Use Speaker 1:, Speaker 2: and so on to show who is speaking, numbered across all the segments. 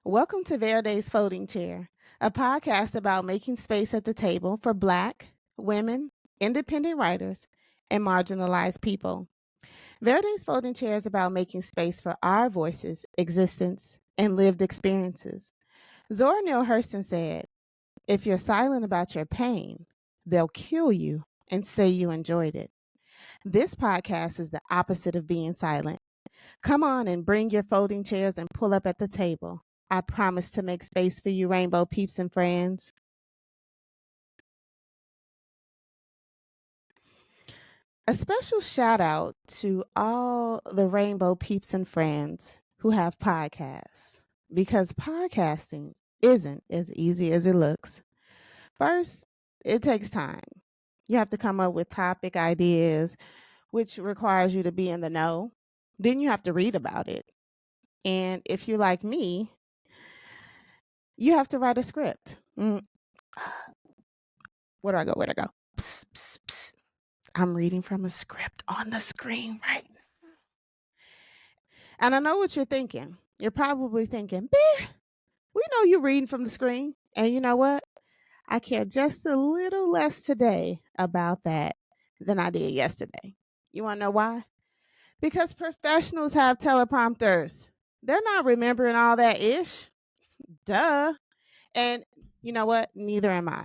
Speaker 1: Welcome to Verde's Folding Chair, a podcast about making space at the table for Black, women, independent writers, and marginalized people. Verde's Folding Chair is about making space for our voices, existence, and lived experiences. Zora Neale Hurston said, "If you're silent about your pain, they'll kill you and say you enjoyed it." This podcast is the opposite of being silent. Come on and bring your folding chairs and pull up at the table. I promise to make space for you, rainbow peeps and friends. A special shout out to all the rainbow peeps and friends who have podcasts, because podcasting isn't as easy as it looks. First, it takes time. You have to come up with topic ideas, which requires you to be in the know. Then you have to read about it. And if you're like me, you have to write a script. Where do I go? Where do I go? Psst, psst, psst. I'm reading from a script on the screen right now. And I know what you're thinking. You're probably thinking, "Bitch, we know you're reading from the screen." And you know what? I care just a little less today about that than I did yesterday. You want to know why? Because professionals have teleprompters. They're not remembering all that ish. Duh. And you know what? Neither am I.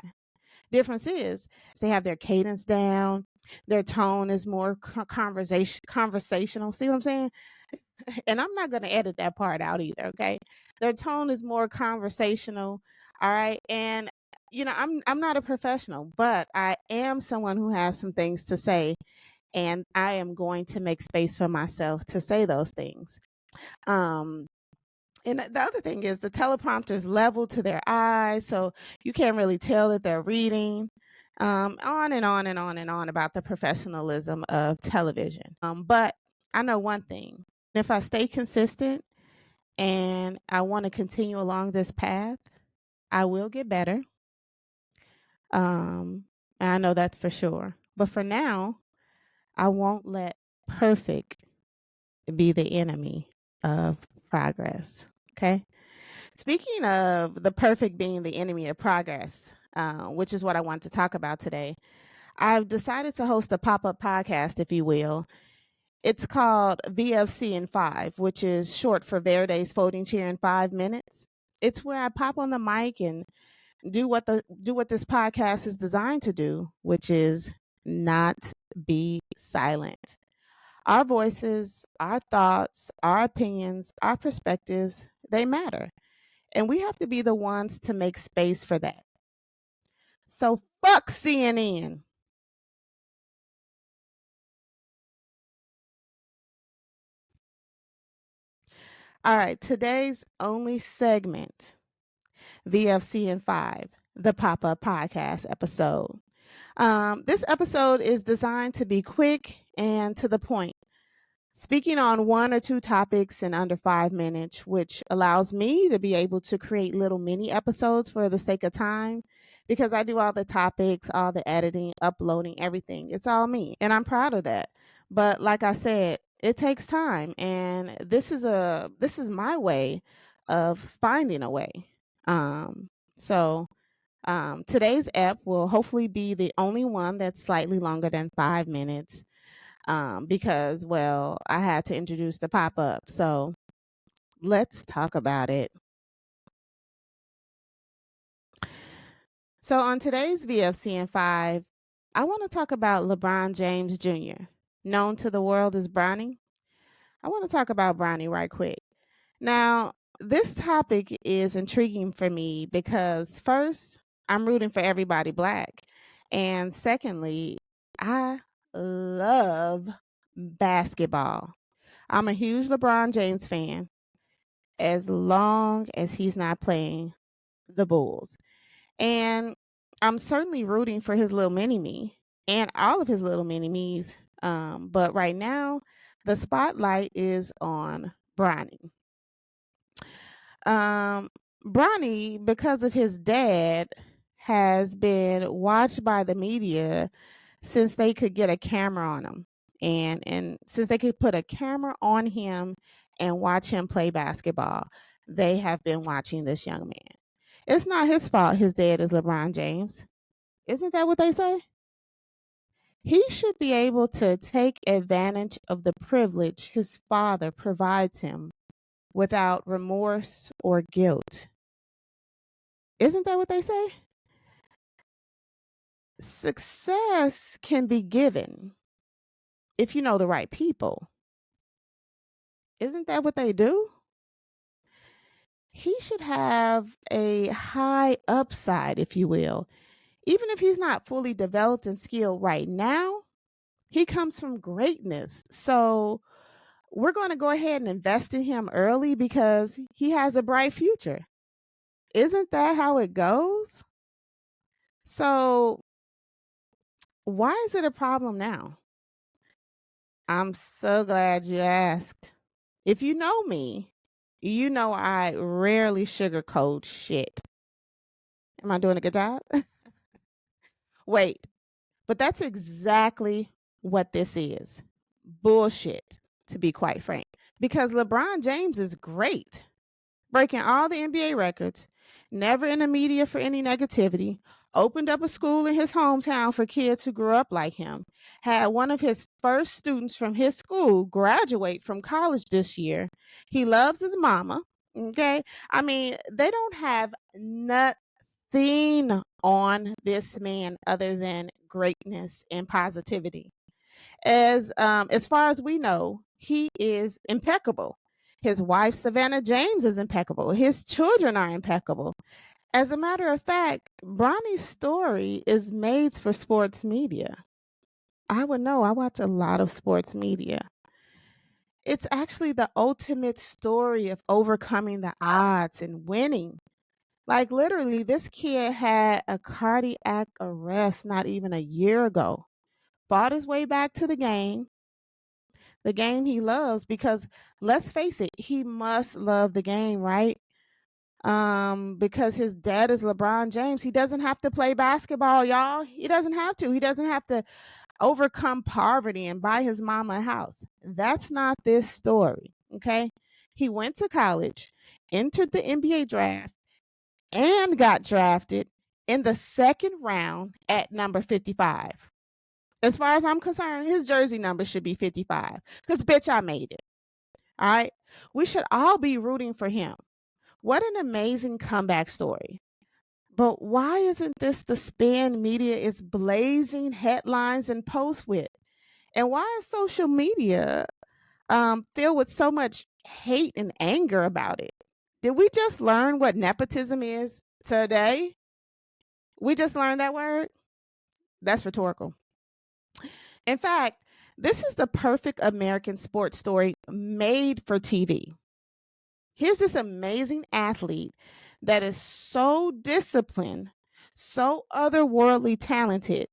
Speaker 1: Difference is they have their cadence down. Their tone is more conversational. See what I'm saying? And I'm not going to edit that part out either. Okay, their tone is more conversational. All right, and I'm not a professional, but I am someone who has some things to say, and I am going to make space for myself to say those things. And the other thing is the teleprompter's level to their eyes, so you can't really tell that they're reading. On and on and on and on about the professionalism of television. But I know one thing. If I stay consistent and I want to continue along this path, I will get better. And I know that's for sure. But for now, I won't let perfect be the enemy of progress. Okay. Speaking of the perfect being the enemy of progress, which is what I want to talk about today, I've decided to host a pop up podcast, if you will. It's called VFC in 5, which is short for Verde's Folding Chair in 5 minutes. It's where I pop on the mic and do what this podcast is designed to do, which is not be silent. Our voices, our thoughts, our opinions, our perspectives, they matter. And we have to be the ones to make space for that. So fuck CNN. All right, today's only segment, VFC in 5, the pop up podcast episode. This episode is designed to be quick and to the point, speaking on one or two topics in under 5 minutes, which allows me to be able to create little mini episodes for the sake of time, because I do all the topics, all the editing, uploading, everything. It's all me, and I'm proud of that. But like I said, it takes time, and this is my way of finding a way. So today's ep will hopefully be the only one that's slightly longer than 5 minutes, because, well, I had to introduce the pop up. So let's talk about it. So on today's VFC in 5, I want to talk about LeBron James Jr., known to the world as Bronny. I want to talk about Bronny right quick. Now, this topic is intriguing for me because, first, I'm rooting for everybody Black. And secondly, I love basketball. I'm a huge LeBron James fan as long as he's not playing the Bulls. And I'm certainly rooting for his little mini me and all of his little mini me's. But right now, the spotlight is on Bronny. Bronny, because of his dad, has been watched by the media since they could get a camera on him, and since they could put a camera on him and watch him play basketball. they have been watching this young man. It's not his fault his dad is LeBron James. Isn't that what they say? He should be able to take advantage of the privilege his father provides him without remorse or guilt. Isn't that what they say? Success can be given if you know the right people. Isn't that what they do? He should have a high upside, if you will. Even if he's not fully developed and skilled right now, he comes from greatness. So we're going to go ahead and invest in him early because he has a bright future. Isn't that how it goes? So why is it a problem now? I'm so glad you asked. If you know me, you know I rarely sugarcoat shit. Am I doing a good job? Wait, but that's exactly what this is. Bullshit, to be quite frank. Because LeBron James is great, breaking all the NBA records, never in the media for any negativity, opened up a school in his hometown for kids who grew up like him, had one of his first students from his school graduate from college this year. He loves his mama. Okay. I mean, they don't have nothing on this man other than greatness and positivity. As far as we know, he is impeccable. His wife Savannah James is impeccable. His children are impeccable. As a matter of fact, Bronny's story is made for sports media. I would know. I watch a lot of sports media. It's actually the ultimate story of overcoming the odds and winning. Like literally, this kid had a cardiac arrest not even a year ago. Fought his way back to the game he loves, because let's face it, he must love the game, right? Because his dad is LeBron James. He doesn't have to play basketball, y'all. He doesn't have to. He doesn't have to overcome poverty and buy his mama a house. That's not this story, okay? He went to college, entered the NBA draft, and got drafted in the second round at number 55. As far as I'm concerned, his jersey number should be 55 because, bitch, I made it. All right. We should all be rooting for him. What an amazing comeback story. But why isn't this the spin media is blazing headlines and posts with? And why is social media filled with so much hate and anger about it? Did we just learn what nepotism is today? We just learned that word? That's rhetorical. In fact, this is the perfect American sports story made for TV. Here's this amazing athlete that is so disciplined, so otherworldly talented,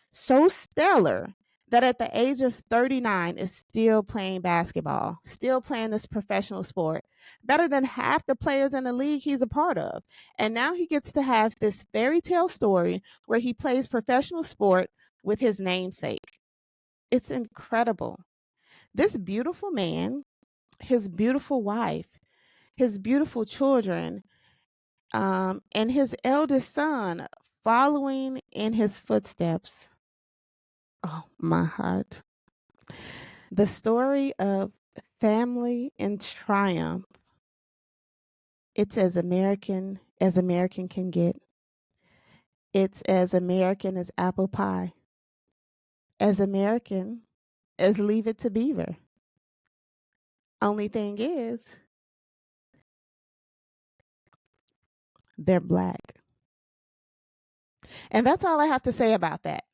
Speaker 1: so stellar that at the age of 39 is still playing basketball, still playing this professional sport, better than half the players in the league he's a part of. And now he gets to have this fairy tale story where he plays professional sport with his namesake. It's incredible. This beautiful man, his beautiful wife, his beautiful children, and his eldest son following in his footsteps. Oh, my heart. The story of family and triumph. It's as American can get. It's as American as apple pie. As American as Leave It to Beaver. Only thing is, they're black. And that's all I have to say about that.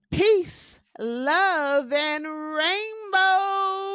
Speaker 1: Peace, love, and rainbow.